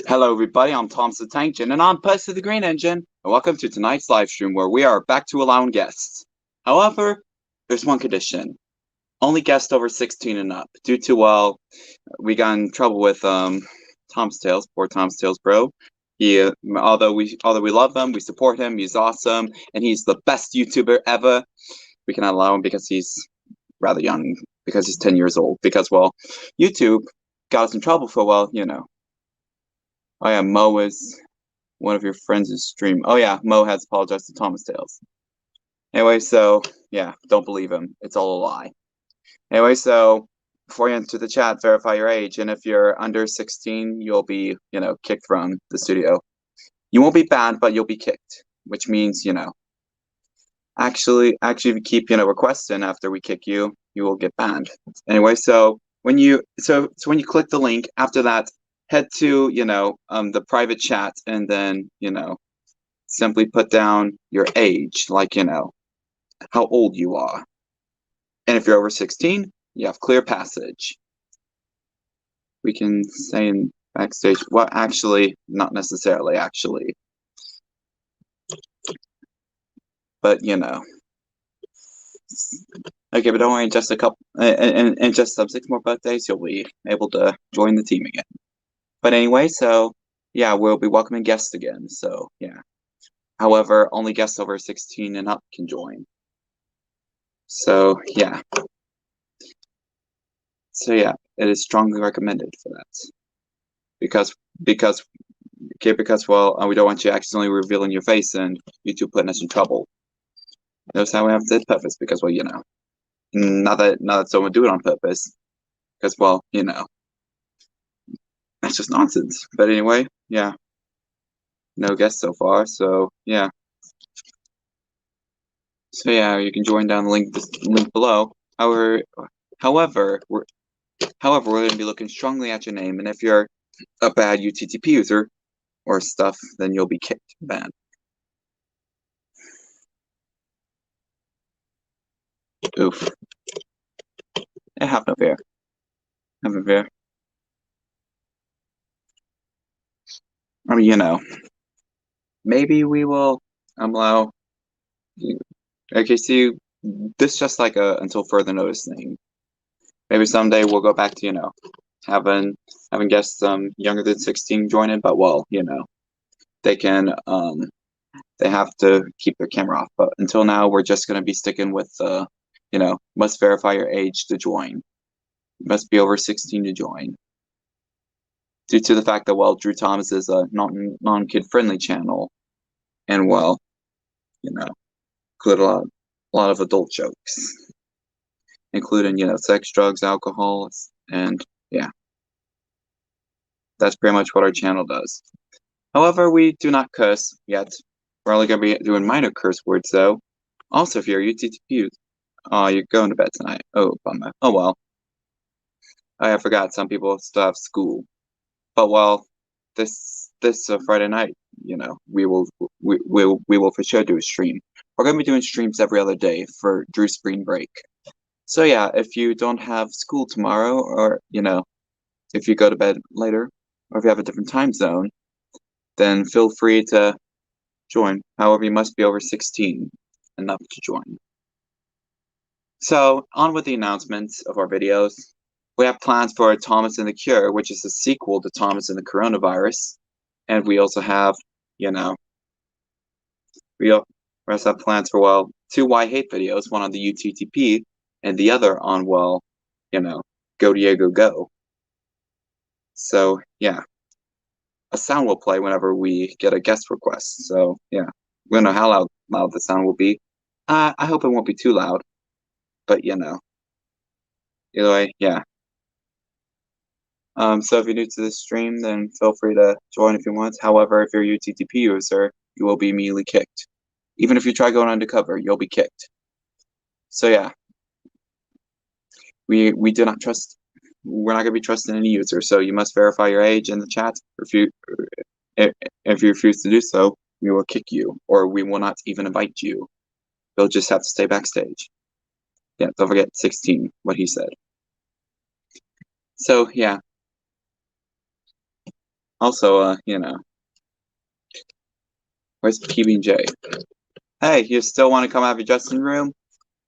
Hello everybody, I'm Thomas the Tank Engine, and I'm Pest of the Green Engine, and welcome to tonight's live stream where we are back to allowing guests. However, there's one condition. Only guests over 16 and up, due to, well, we got in trouble with Tom's Tales, poor Tom's Tales bro. He, although we love him, we support him, he's awesome, and he's the best YouTuber ever. We cannot allow him because he's rather young, because he's 10 years old, because, well, YouTube got us in trouble for, well, you know. Oh yeah, Mo is one of your friends' stream. Oh yeah, Mo has apologized to Thomas Tales. Anyway, so yeah, don't believe him. It's all a lie. Anyway, so before you enter the chat, verify your age, and if you're under 16, you'll be, kicked from the studio. You won't be banned, but you'll be kicked, which means, actually, if you keep, requesting after we kick you, you will get banned. Anyway, so when you click the link, after that, head to, the private chat and then, simply put down your age, like, how old you are. And if you're over 16, you have clear passage. We can say in backstage, well, actually, not necessarily, actually. But, Okay, but don't worry, in just a couple, in just some 6 more birthdays, you'll be able to join the team again. But anyway, so yeah, we'll be welcoming guests again. So yeah. However, only guests over 16 and up can join. So yeah. So yeah, it is strongly recommended for that. Because well, we don't want you accidentally revealing your face and YouTube putting us in trouble. That's how we have this purpose. Because well, not that someone do it on purpose. Because well, that's just nonsense. But anyway, yeah. No guests so far, so yeah. So yeah, you can join down the link below. However, we're going to be looking strongly at your name, and if you're a bad UTTP user or stuff, then you'll be kicked and banned. Oof. Have no fear. Have no fear. I mean, maybe we will allow. Okay, see, this is just like a until further notice thing. Maybe someday we'll go back to having guests younger than 16 join in, but well, they can they have to keep their camera off. But until now, we're just gonna be sticking with must verify your age to join. You must be over 16 to join. Due to the fact that well, Drew Thomas is a non-kid friendly channel, and well, include a lot of adult jokes, including sex, drugs, alcohol, and yeah, that's pretty much what our channel does. However, we do not curse yet. We're only going to be doing minor curse words, though. Also, if you're UTTP, you're going to bed tonight. Oh, bummer. Oh, well. I forgot some people still have school. But, well, this Friday night, we will for sure do a stream. We're going to be doing streams every other day for Drew's spring break. So, yeah, if you don't have school tomorrow, or, if you go to bed later, or if you have a different time zone, then feel free to join. However, you must be over 16 enough to join. So, on with the announcements of our videos. We have plans for Thomas and the Cure, which is a sequel to Thomas and the Coronavirus. And we also have, we also have plans for, well, 2 Why Hate videos, one on the UTTP and the other on, well, Go Diego Go. So, yeah. A sound will play whenever we get a guest request. So, yeah. We don't know how loud the sound will be. I hope it won't be too loud. But, either way, yeah. So if you're new to this stream, then feel free to join if you want. However, if you're a UTTP user, you will be immediately kicked. Even if you try going undercover, you'll be kicked. So, yeah. We do not trust... We're not going to be trusting any user, so you must verify your age in the chat. If you refuse to do so, we will kick you, or we will not even invite you. You'll just have to stay backstage. Yeah, don't forget 16, what he said. So, yeah. Also, where's PB&J? Hey, you still want to come have your dressing room?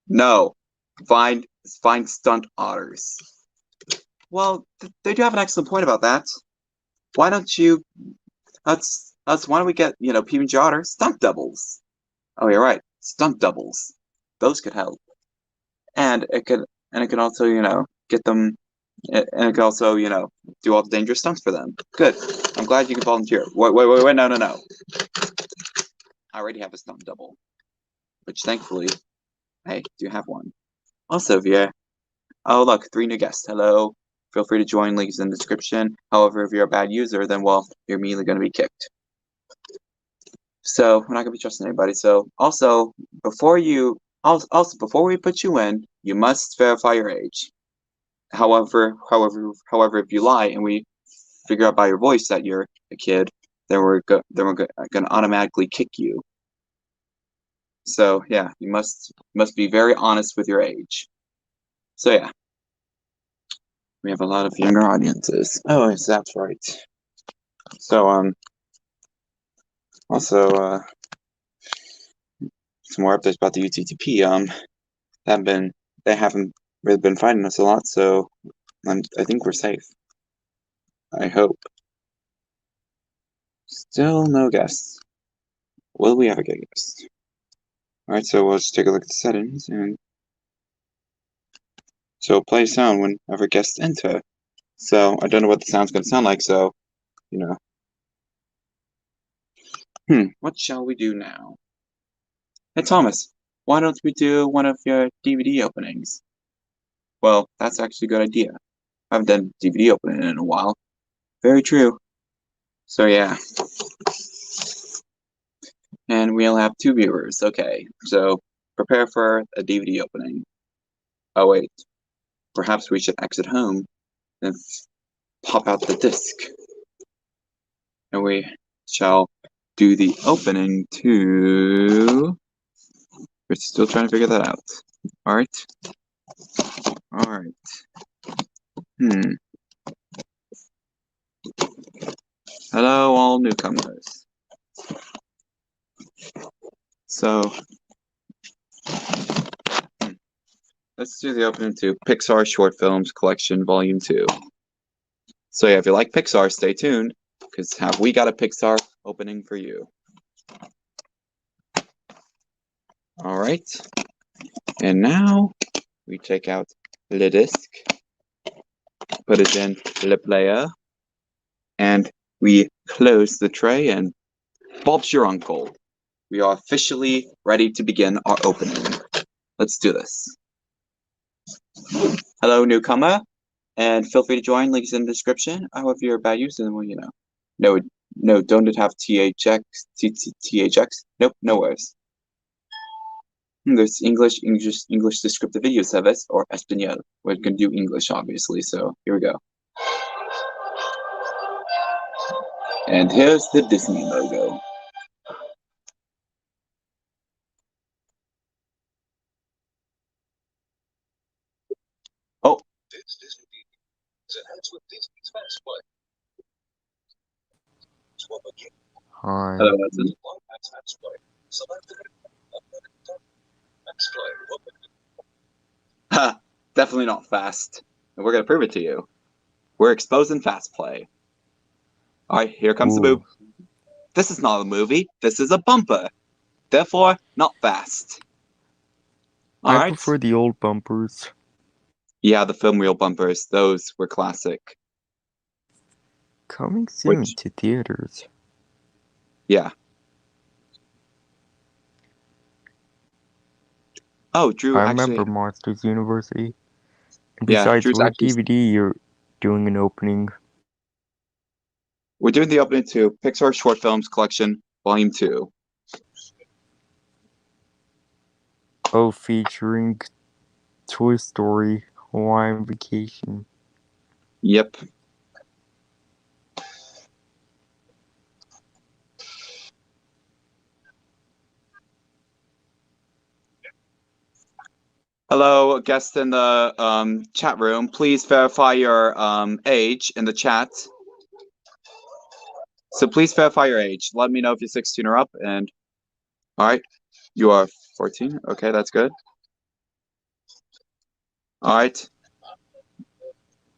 No. Find stunt otters. Well, they do have an excellent point about that. Why don't you? Why don't we get PB&J otter stunt doubles? Oh, you're right, stunt doubles. Those could help, and it could also get them, and it could also do all the dangerous stunts for them. Good. I'm glad you could volunteer. Wait, no. I already have a stunt double, which thankfully, hey, do have one. Also, Vier. Oh, look, 3 new guests. Hello. Feel free to join. Links in the description. However, if you're a bad user, then well, you're immediately going to be kicked. So we're not going to be trusting anybody. So also, before we put you in, you must verify your age. However, if you lie and we figure out by your voice that you're a kid, then we're going to automatically kick you. So yeah, you must be very honest with your age. So yeah, we have a lot of younger audiences. Oh, yes, that's right. So also some more updates about the UTTP. They haven't really been fighting us a lot, so I think we're safe. I hope. Still no guests. Will we ever get guests? Alright, so we'll just take a look at the settings and so play sound whenever guests enter. So I don't know what the sound's gonna sound like, so what shall we do now? Hey Thomas, why don't we do one of your DVD openings? Well, that's actually a good idea. I haven't done DVD opening in a while. Very true. So yeah. And we'll have 2 viewers. Okay, so prepare for a DVD opening. Oh wait, perhaps we should exit home and pop out the disc. And we shall do the opening to... We're still trying to figure that out. Alright. Hello, all newcomers. So, let's do the opening to Pixar Short Films Collection Volume 2. So yeah, if you like Pixar, stay tuned, because have we got a Pixar opening for you. Alright. And now, we take out the disc, put it in the player, and we close the tray, and Bob's your uncle. We are officially ready to begin our opening. Let's do this. Hello, newcomer, and feel free to join. Links in the description. I hope you're a bad user, then well, no, don't it have THX? Nope, no worries. There's English descriptive video service, or Espanol. We're gonna do English, obviously, so here we go. And here's the Disney logo. Oh. Hi. Hello, Hudson. Ha! Definitely not fast. And we're gonna prove it to you. We're exposing fast play. Alright, here comes the boob. This is not a movie. This is a bumper. Therefore, not fast. I prefer the old bumpers. Yeah, the film reel bumpers. Those were classic. Coming soon to theaters. Yeah. Oh, Drew I actually... remember Monsters University. And Yeah, besides, Drew's what actually... DVD you're doing an opening? We're doing the opening to Pixar Short Films Collection, Volume 2. Oh, featuring Toy Story, Hawaiian Vacation. Yep. Hello, guests in the chat room. Please verify your age in the chat. So please verify your age. Let me know if you're 16 or up. And all right, you are 14. Okay, that's good. All right,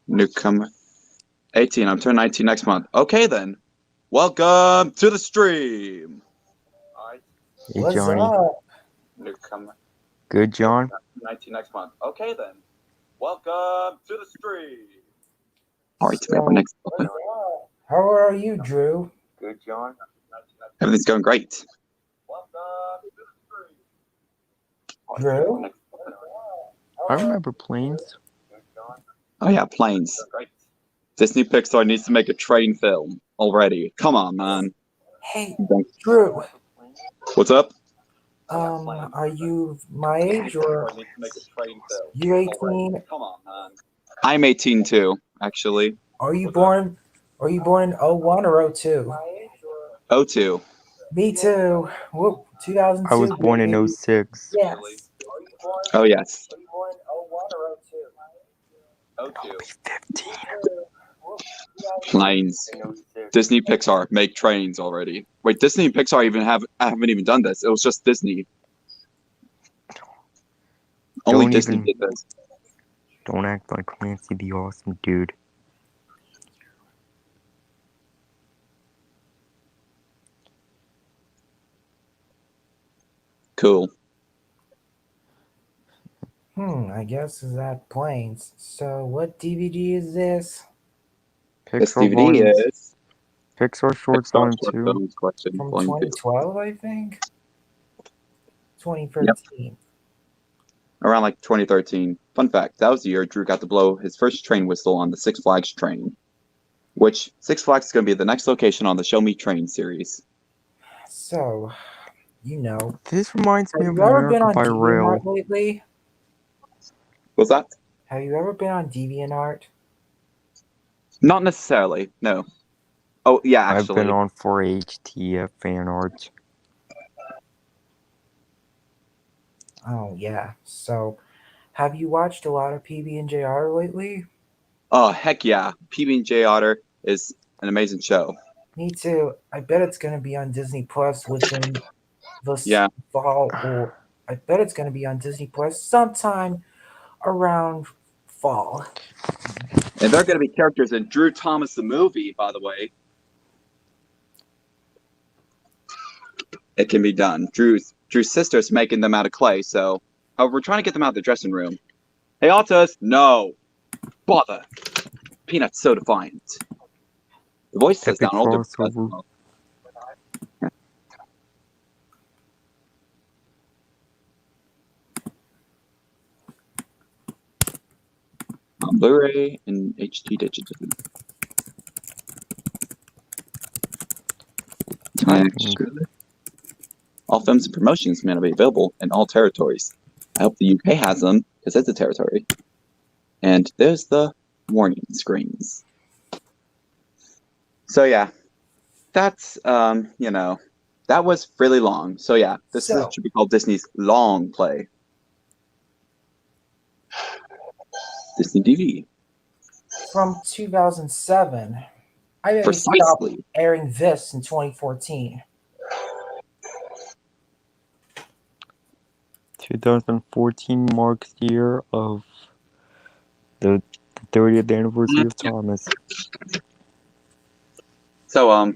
newcomer. 18. I'm turning 19 next month. Okay then. Welcome to the stream. All right. Hey, What's Johnny. up? Newcomer. Good, John? 19 next month. Okay then. Welcome to the stream. All right, we have our So, next. how are you, Drew? Good, John. Everything's going great. Welcome to the stream. Drew? I remember planes. Oh yeah, planes. Disney Pixar needs to make a train film already. Come on, man. Hey, Drew. What's up? Are you my age or you 18? Come on, man. I'm 18 too, actually. Are you born in 01 or 02? 02. Me too. Whoop, 2002. I was born in baby. 06. Yes. Oh yes. Are you born in 01 or 02? 02. 15. Planes. Disney Pixar make trains already. Wait, Disney and Pixar haven't even done this. It was just Disney. Only Disney did this. Don't act like Clancy the Awesome Dude. Cool. I guess is that planes. So what DVD is this? This Pixar DVD Volume is Pixar Shorts Pixar Volume Short 2. Films Collection From Volume 2. 2012, I think. 2013. Yep. Around like 2013. Fun fact, that was the year Drew got to blow his first train whistle on the Six Flags train. Which Six Flags is going to be the next location on the Show Me Train series. So, This reminds me have of you ever been America on by Rail. DeviantArt lately? What's that? Have you ever been on DeviantArt? Not necessarily, no. Oh, yeah, actually. I've been on 4HTF fan art. Oh, yeah. So, have you watched a lot of PB&JR lately? Oh, heck yeah. PB&J Otter is an amazing show. Me too. I bet it's going to be on Disney Plus within the fall, or I bet it's going to be on Disney Plus sometime around fall. And they're going to be characters in Drew Thomas the movie, by the way. It can be done. Drew's sister's making them out of clay, so we're trying to get them out of the dressing room. Hey, Altus, no. Bother. Peanut's so defiant. The voice says Epic down older. crossover. On Blu-ray and HD digital. All films and promotions may not be available in all territories. I hope the UK has them, because it's a territory. And there's the warning screens. So yeah, that's, that was really long. So yeah, this should be called Disney's long play. Disney DVD. From 2007. I bet we stopped airing this in 2014. 2014 marks the year of the 30th anniversary of Thomas. So,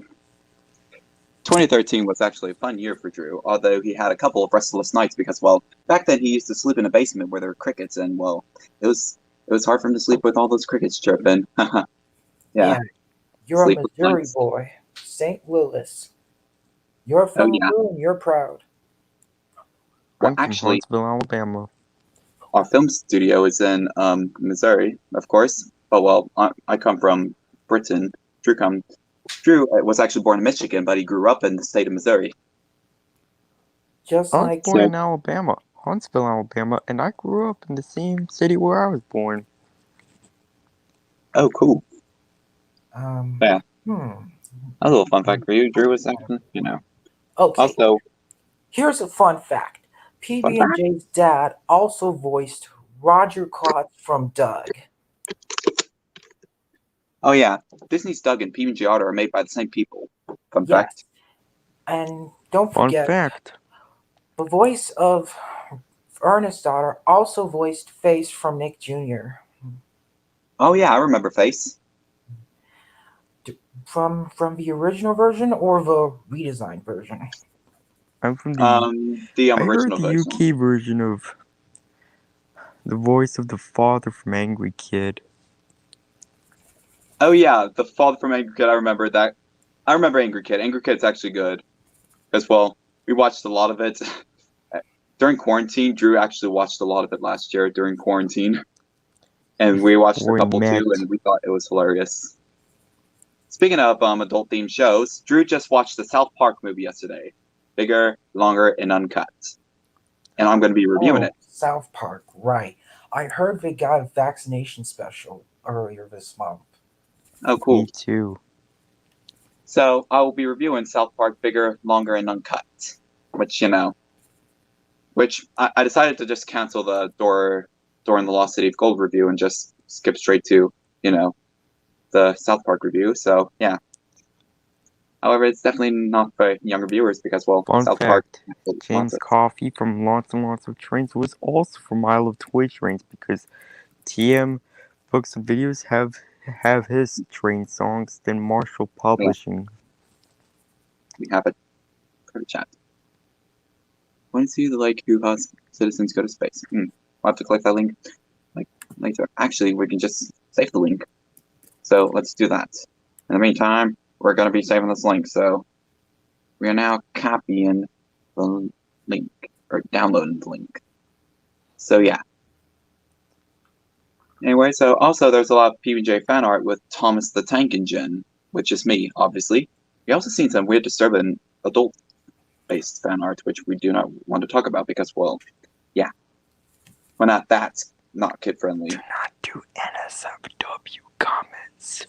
2013 was actually a fun year for Drew, although he had a couple of restless nights because, well, back then he used to sleep in a basement where there were crickets, and, well, it was hard for him to sleep with all those crickets chirping. Yeah. You're a Missouri boy. St. Louis. You're from Missouri and you're proud. Well, actually, Huntsville, Alabama. Our film studio is in Missouri, of course. But, well, I come from Britain. Drew was actually born in Michigan, but he grew up in the state of Missouri. I was born in Alabama, Huntsville, Alabama, and I grew up in the same city where I was born. Oh, cool. Yeah. A little fun fact for you, Drew was actually, Okay. Also, here's a fun fact. PB&J's dad also voiced Roger Klotz from Doug. Oh yeah, Disney's Doug and PB&J Otter are made by the same people. Fun fact. And don't Fun forget, fact. the voice of Ernest's daughter also voiced Face from Nick Jr. Oh yeah, I remember Face. From the original version or the redesigned version? I'm from the. The I heard original the version. UK version of the voice of the father from Angry Kid. Oh yeah, the father from Angry Kid. I remember that. I remember Angry Kid. Angry Kid's actually good, as well. We watched a lot of it during quarantine. Drew actually watched a lot of it last year during quarantine, and we watched a couple too, and we thought it was hilarious. Speaking of adult themed shows, Drew just watched the South Park movie yesterday. Bigger, longer, and uncut. And I'm going to be reviewing it. South Park, right. I heard they got a vaccination special earlier this month. Oh, cool. Me too. So I will be reviewing South Park Bigger, Longer, and Uncut. Which I decided to just cancel the Dora in the Lost City of Gold review and just skip straight to, the South Park review. So, yeah. However, it's definitely not for younger viewers because, well, Fun South fact, Park. James Coffey from Lots and Lots of Trains was also from I Love Toy Trains because TM Books and Videos have his train songs, then Marshall Publishing. We have a chat. Want to see the lake who has citizens go to space? I'll have to click that link later. Actually, we can just save the link. So let's do that. In the meantime, we're going to be saving this link. So we are now copying the link or downloading the link. So yeah. Anyway, so also there's a lot of PBJ fan art with Thomas the Tank Engine, which is me, obviously. We also seen some weird, disturbing adult-based fan art, which we do not want to talk about because, well, yeah, we're not kid-friendly. Do not do NSFW comments.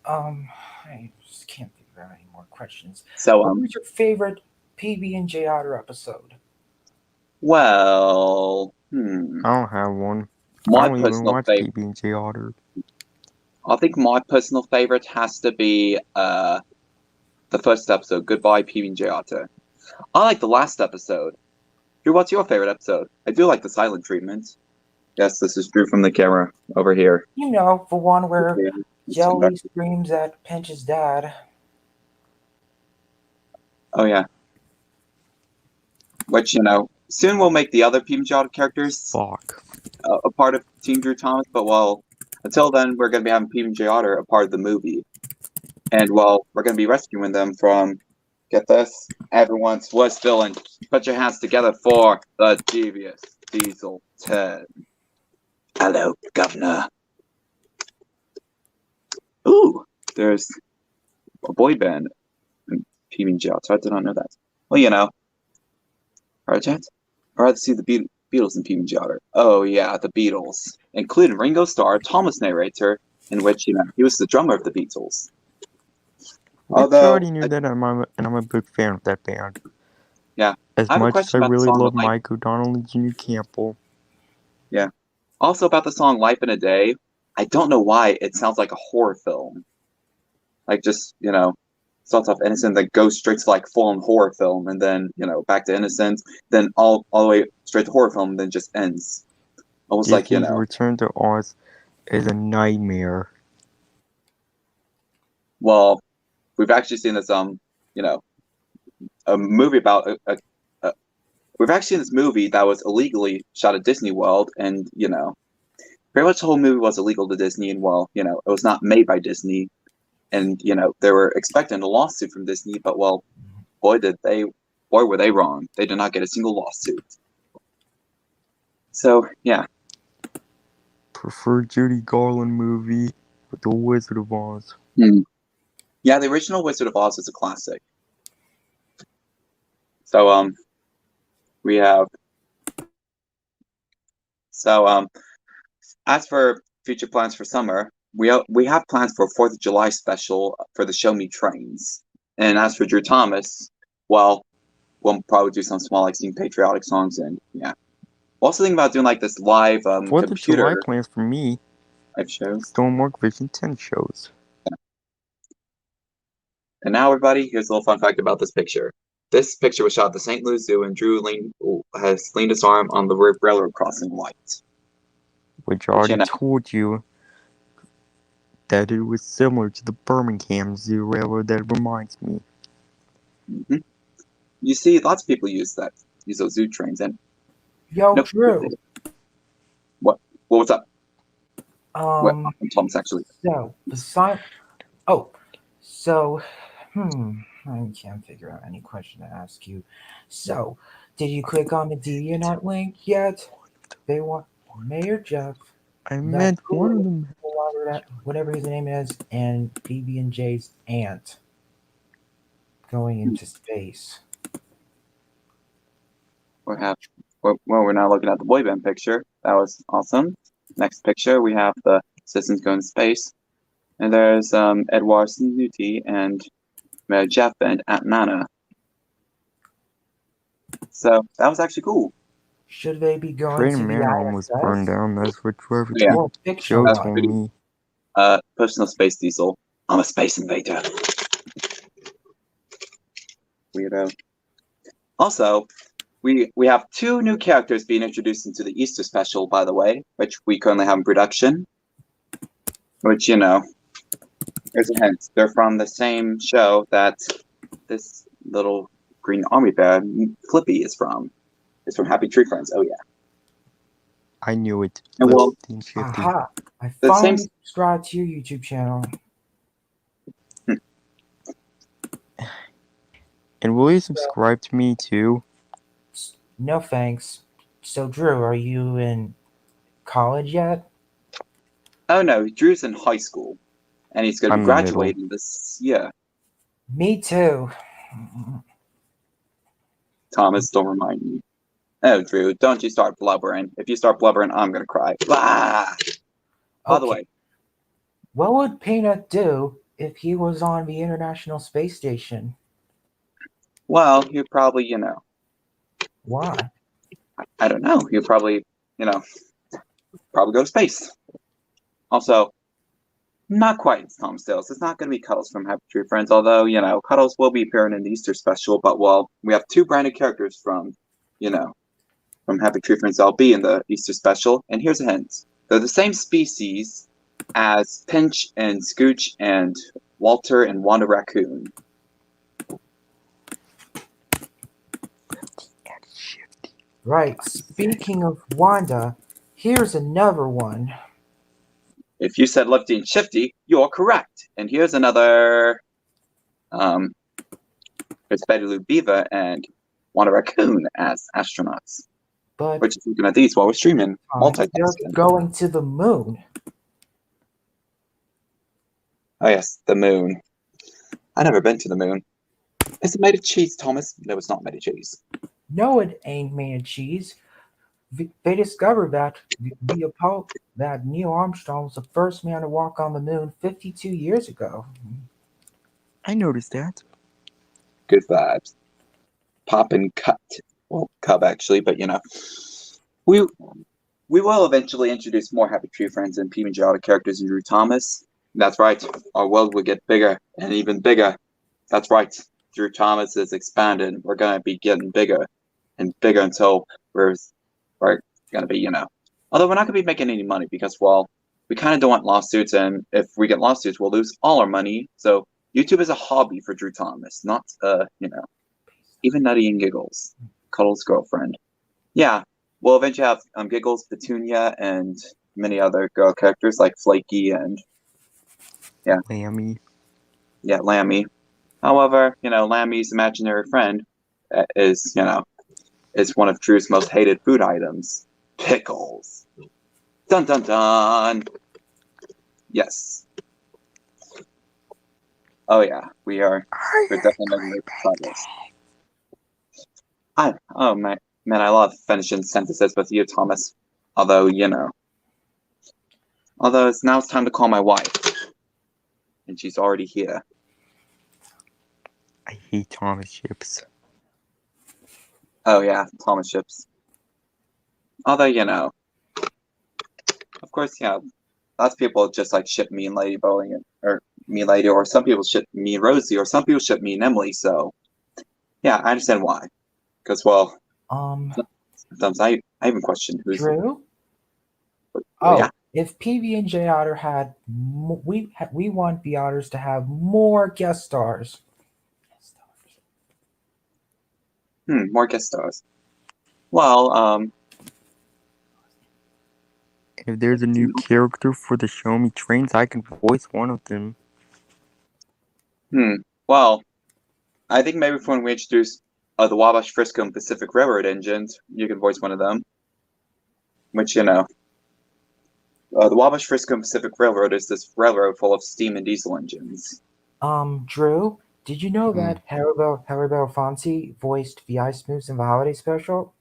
I just can't figure out any more questions. So, what was your favorite PB&J Otter episode? Well, I don't have one. My I don't even watch favorite. PB&J Otter. I think my personal favorite has to be the first episode, Goodbye PB&J Otter. I like the last episode. Drew, what's your favorite episode? I do like the silent treatment. Yes, this is Drew from the camera over here. You know, the one where Jelly screams at Pinch's dad. Oh, yeah. Which, soon we'll make the other PB&J Otter characters a part of Team Drew Thomas, but, well, until then, we're going to be having PB&J Otter a part of the movie. And, well, we're going to be rescuing them from, get this, everyone's worst villain. Put your hands together for the devious Diesel 10. Hello, Governor. Ooh, there's a boy band in PB&J Otter. I did not know that. Well, Alright, chat. I'd rather see the Beatles in PB&J Otter. Oh, yeah, the Beatles. Including Ringo Starr, Thomas narrator, in which, he was the drummer of the Beatles. Although, I already knew that, and I'm a big fan of that band. Yeah. As much as I really love Mike O'Donnell and Junior Campbell. Yeah. Also about the song Life in a Day, I don't know why it sounds like a horror film. Like just, starts off innocent, then goes straight to like full-on horror film, and then, back to innocent, then all the way straight to horror film, and then just ends. Almost like, Return to Oz is a nightmare. Well, we've actually seen this, a movie about we've actually seen this movie that was illegally shot at Disney World, and, pretty much the whole movie was illegal to Disney, and, well, it was not made by Disney. And, they were expecting a lawsuit from Disney, but, well, boy, were they wrong. They did not get a single lawsuit. So, yeah. Prefer Judy Garland movie with The Wizard of Oz. Yeah, the original Wizard of Oz is a classic. So, we have... So, as for future plans for summer, we have plans for a 4th of July special for the Show Me Trains. And as for Drew Thomas, well, we'll probably do some small, like, sing patriotic songs, and, yeah. We're also thinking about doing, like, this live 4th of July plans for me. Live shows. Stonemark Vision 10 shows. Yeah. And now, everybody, here's a little fun fact about this picture. This picture was shot at the St. Louis Zoo, and Drew has leaned his arm on the railroad crossing light. Which I already told you that it was similar to the Birmingham Zoo railroad. That reminds me. Mm-hmm. You see, lots of people use those zoo trains, and Drew. What? Well, what's up? I'm Thomas, actually. I can't figure out any question to ask you. So, did you click on the DeviantArt link yet? They want Mayor Jeff. I meant one of them. Whatever his name is, and BB&J's aunt going into space. We're now looking at the boy band picture. That was awesome. Next picture, we have the citizens going to space. And there's Edward Snooty and Jeff and Aunt Nana. So that was actually cool. Should they be going Train to the Man ISS? almost burned down. That's what Trevor Joe told me. Personal space diesel. I'm a space invader. Weirdo. Also, we have 2 new characters being introduced into the Easter special, by the way, which we currently have in production. Which, here's a hint. They're from the same show that this little green army bear, Flippy, is from. It's from Happy Tree Friends. Oh, yeah. I knew it. And well, aha! I finally subscribed to your YouTube channel. And will you subscribe to me, too? No, thanks. So, Drew, are you in college yet? Oh, no. Drew's in high school. And he's going to be graduating this year. Me too. Thomas, don't remind me. Oh, Drew, don't you start blubbering. If you start blubbering, I'm going to cry. Ah! By the way. What would Peanut do if he was on the International Space Station? Well, he'd probably, Why? I don't know. He'd probably, probably go to space. Also, not quite as Tom Stills. It's not going to be Cuddles from Happy Tree Friends, although, Cuddles will be appearing in the Easter special, but, well, we have 2 brand new characters from Happy Tree Friends that'll be in the Easter special, and here's a hint. They're the same species as Pinch and Scooch and Walter and Wanda Raccoon. Right. Speaking of Wanda, here's another one. If you said Lefty and Shifty, you're correct. And here's another. It's Betty Lou Beaver and Wanda Raccoon as astronauts. But we're just looking at these while we're streaming. They're going to the moon. Oh yes, the moon. I've never been to the moon. Is it made of cheese, Thomas? No, it's not made of cheese. No, it ain't made of cheese. They discovered that that Neil Armstrong was the first man to walk on the moon 52 years ago. I noticed that. Good vibes. Pop and cut. Well, Cub actually, but we will eventually introduce more Happy Tree Friends and PB&J characters in Drew Thomas. That's right. Our world will get bigger and even bigger. That's right. Drew Thomas is expanded. We're gonna be getting bigger and bigger until we're gonna be, Although we're not gonna be making any money because, well, we kind of don't want lawsuits, and if we get lawsuits, we'll lose all our money. So YouTube is a hobby for Drew Thomas, not even Nutty and Giggles, Cuddles' girlfriend. Yeah, we'll eventually have Giggles, Petunia, and many other girl characters like Flaky and Lammy. Yeah, Lammy. However, Lammy's imaginary friend is one of Drew's most hated food items. Pickles. Dun dun dun. Yes. Oh yeah, we're definitely making progress. Man, I love finishing sentences with you, Thomas. Although it's time to call my wife, and she's already here. I hate Thomas ships. Oh yeah, Thomas ships. Although of course, lots of people just like ship me and Lady Boeing or me Lady, or some people ship me Rosie, or some people ship me and Emily. So yeah, I understand why. Because well, sometimes I even question who's Drew. yeah. If PB&J Otter had, we want the Otters to have more guest stars. More guest stars. Well, If there's a new character for the Show Me Trains, I can voice one of them. Well, I think maybe when we introduce the Wabash, Frisco, and Pacific Railroad engines, you can voice one of them. Which, you know, the Wabash, Frisco, and Pacific Railroad is this railroad full of steam and diesel engines. Drew, did you know that Haribo Fonzie voiced the Ice Moose in the holiday special?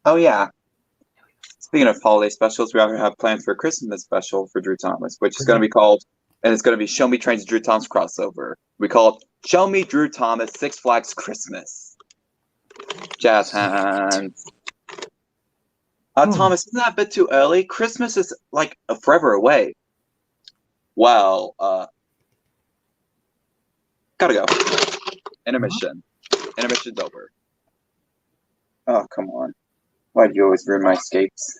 Oh, yeah. Speaking of holiday specials, we also have plans for a Christmas special for Drew Thomas, which is going to be called, and it's going to be Show Me Trains Drew Thomas crossover. We call it Show Me Drew Thomas Six Flags Christmas. Jazz hands. Thomas, isn't that a bit too early? Christmas is like forever away. Well, gotta go. Intermission. Intermission's over. Oh, come on. Why do you always ruin my escapes?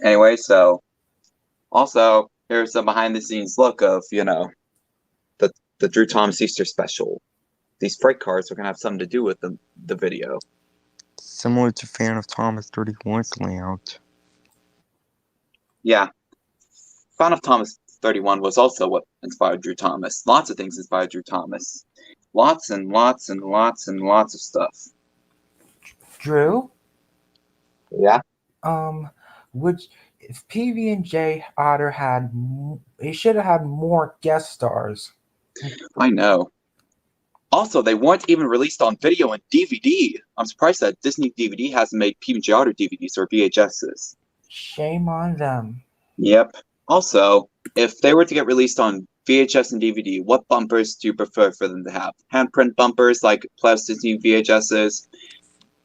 Anyway, so also here's a behind-the-scenes look of, you know, the Drew Thomas Easter special. These freight cars are gonna have something to do with the video. Similar to Fan of Thomas 31's layout. Yeah. Fan of Thomas 31 was also what inspired Drew Thomas. Lots of things inspired Drew Thomas. Lots and lots and lots and lots of stuff. Drew? Yeah? If PB&J Otter had, it should have had more guest stars. I know. Also, they weren't even released on video and DVD. I'm surprised that Disney DVD hasn't made PB&J Otter DVDs or VHSs. Shame on them. Yep. Also, if they were to get released on VHS and DVD, what bumpers do you prefer for them to have? Handprint bumpers like Plas Disney VHSs,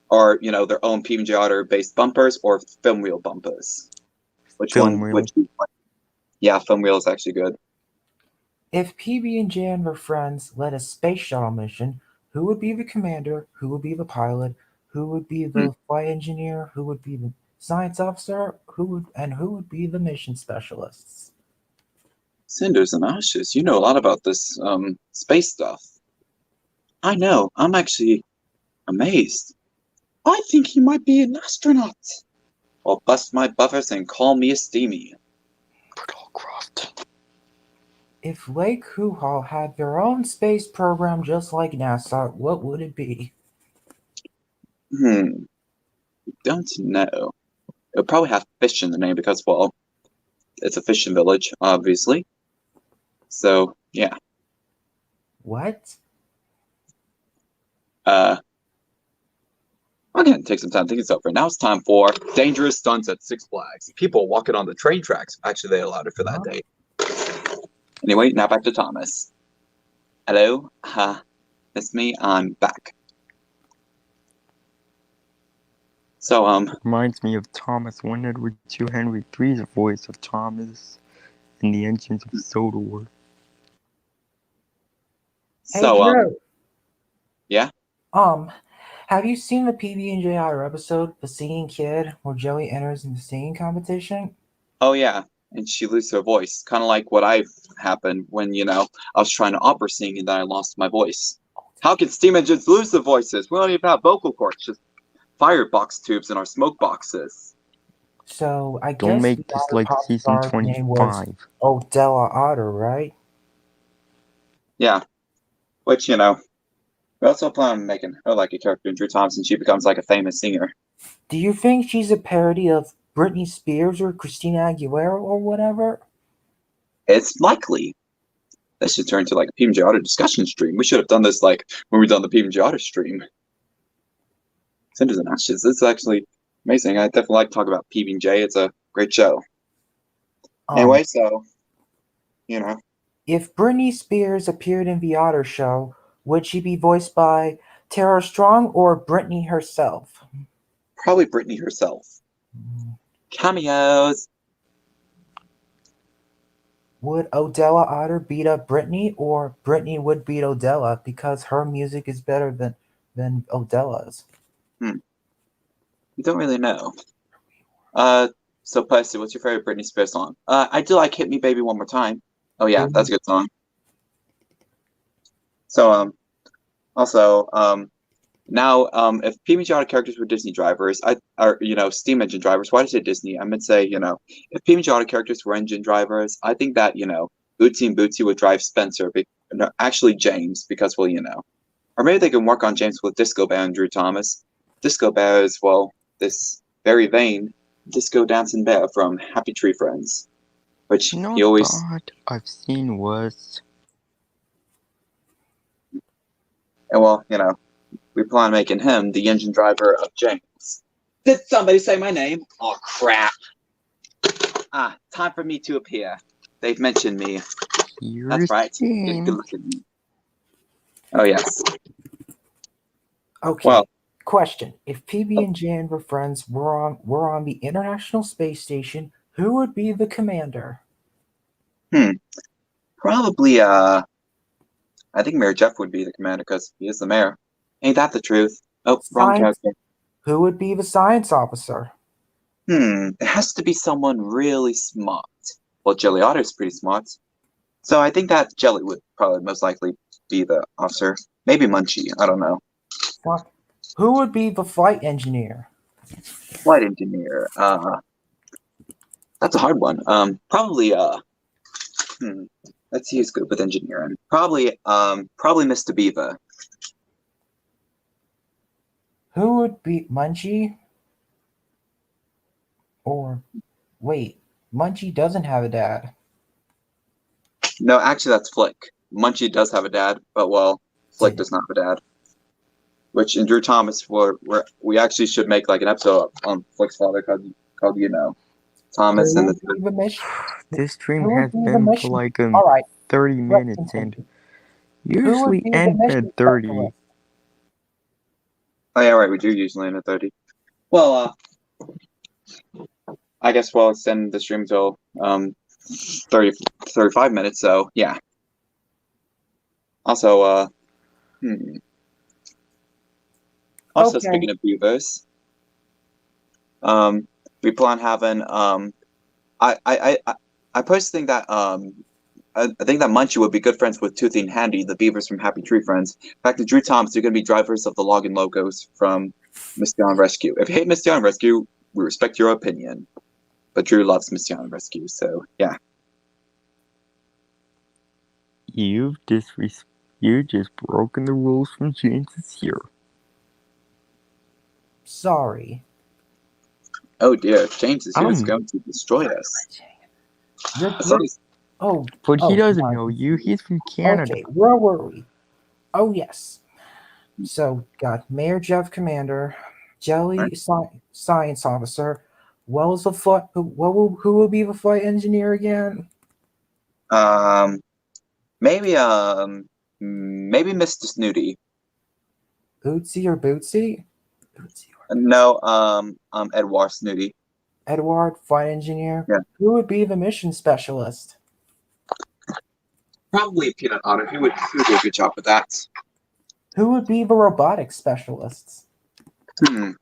or, you know, their own PB&J Otter based bumpers, or film reel bumpers? Film reel. Yeah, film reel is actually good. If PB&J and their friends led a space shuttle mission, who would be the commander? Who would be the pilot? Who would be the flight engineer? Who would be the science officer? Who would be the mission specialists? Cinders and ashes. You know a lot about this space stuff. I know. I'm actually amazed. I think he might be an astronaut. Well, bust my buffers and call me a steamy. Croft. If Lake Hoo-ha had their own space program just like NASA, what would it be? Don't know. It'll probably have fish in the name because, well, it's a fishing village, obviously. So, yeah. What? I'm gonna take some time thinking this over. Now it's time for dangerous stunts at Six Flags. People walking on the train tracks. Actually, they allowed it for that day. Anyway, now back to Thomas. Hello? It's me. I'm back. So, Reminds me of Thomas 1 Edward 2 Henry 3's voice of Thomas in the engines of Sodor. So, hey, Drew. Yeah? Have you seen the PB&J Otter episode, The Singing Kid, where Joey enters in the singing competition? Oh, yeah. And she loses her voice. Kind of like what I've happened when, you know, I was trying to opera sing and then I lost my voice. How can steam engines lose the voices? We don't even have vocal cords, just firebox tubes in our smoke boxes. So, I guess Don't make this like season 25. Odella Otter, right? Yeah. Which, you know, we also plan on making her like a character in Drew Thomas and she becomes like a famous singer. Do you think she's a parody of Britney Spears or Christina Aguilera or whatever? It's likely. This should turn to like a PB&J Otter discussion stream. We should have done this like when we done the PB&J Otter stream. Cinders and Ashes. This is actually amazing. I definitely like to talk about PB&J. It's a great show. Anyway, so, you know. If Britney Spears appeared in the Otter Show, would she be voiced by Tara Strong or Britney herself? Probably Britney herself. Cameos. Would Odella Otter beat up Britney, or Britney would beat Odella because her music is better than Odella's? You don't really know. So Percy, what's your favorite Britney Spears song? I do like "Hit Me, Baby, One More Time." Oh yeah, that's a good song. So also now if PB&J characters were Disney drivers, steam engine drivers. Why did I say Disney? I meant say if PB&J characters were engine drivers, I think that Bootsy and Bootsy would drive Spencer, no, actually James, because or maybe they can work on James with Disco Bear and Drew Thomas. Disco Bear is this very vain disco dancing bear from Happy Tree Friends, which You know he always. thought I've seen was And we plan on making him the engine driver of James. Did somebody say my name? Oh crap! Time for me to appear. They've mentioned me. here's That's right. Good James. look at me. Oh yes. Okay. Well, question: if PB&J and her friends were on the International Space Station, who would be the commander? probably I think Mayor Jeff would be the commander because he is the mayor. Ain't that the truth? Oh, wrong Science. character. Who would be the science officer? It has to be someone really smart. Well, Jelly Otter's pretty smart. So I think that Jelly would probably most likely be the officer. Maybe Munchie. I don't know. Who would be the flight engineer? Flight engineer. That's a hard one. Probably let's see who's good with engineering. Probably Mr. Beaver. Who would be Munchie? Or wait, Munchie doesn't have a dad. No, actually that's Flick. Munchie does have a dad, but Flick does not have a dad. Which in Drew Thomas, we actually should make like an episode on Flick's father called Thomas Who and would be the mission? This stream Who would has be the been for mission? like All right, 30 let's minutes and continue. Who would usually be the end mission at 30. specialist? Oh yeah, right. We do usually end at 30. Well, I guess we'll extend the stream till 35 minutes. So yeah. Also, Also, Okay. speaking of beavers, we plan having I personally think that I think that Munchie would be good friends with Toothy and Handy, the beavers from Happy Tree Friends. In fact, the Drew Thomas are going to be drivers of the Login Logos from Misty Island Rescue. If you hate Misty Island Rescue, we respect your opinion, but Drew loves Misty Island Rescue, so yeah. You just broken the rules from James's here. Sorry. Oh dear, James is here is going to destroy us. But he doesn't my- know you. He's from Canada. Okay, where were we? Oh yes. So got Mayor Jeff Commander, Jelly Science Officer. What was the flight? Who will be the flight engineer again? Maybe Mr. Snooty. Ootsy or Bootsy? No, Edward Snooty. Edward, flight engineer. Yeah. Who would be the mission specialist? Probably Peanut Otter. He would do a good job with that. Who would be the robotics specialists?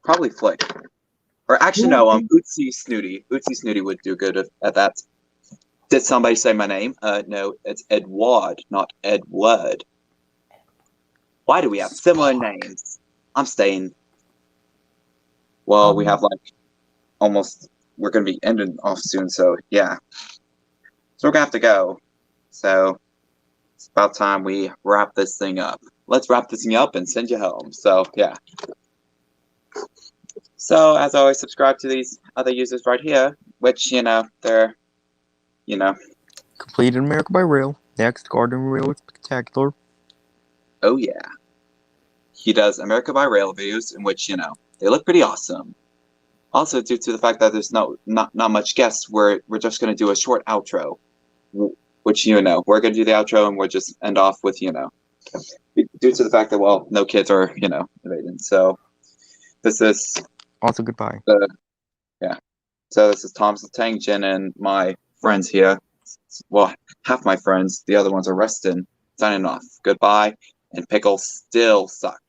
Probably Flick. Or actually, no, Ootsy Snooty. Ootsy Snooty would do good at that. Did somebody say my name? No, it's Edward, not Edward. Why do we have similar names? I'm staying. Well, we have like almost, we're going to be ending off soon, so yeah. So we're going to have to go. So it's about time we wrap this thing up. Let's wrap this thing up and send you home. So yeah. So as always, subscribe to these other users right here, which, they're, Completed America by Rail. Next, Garden Rail is Spectacular. Oh yeah. He does America by Rail videos in which, they look pretty awesome. Also, due to the fact that there's not much guests, we're just going to do a short outro, which, we're going to do the outro and we'll just end off with, due to the fact that, well, no kids are, invading. So this is... Also, goodbye. Yeah. So this is Thomas the Tank Jin and my friends here well, half my friends, the other ones are resting. Signing off. Goodbye, and pickles still suck.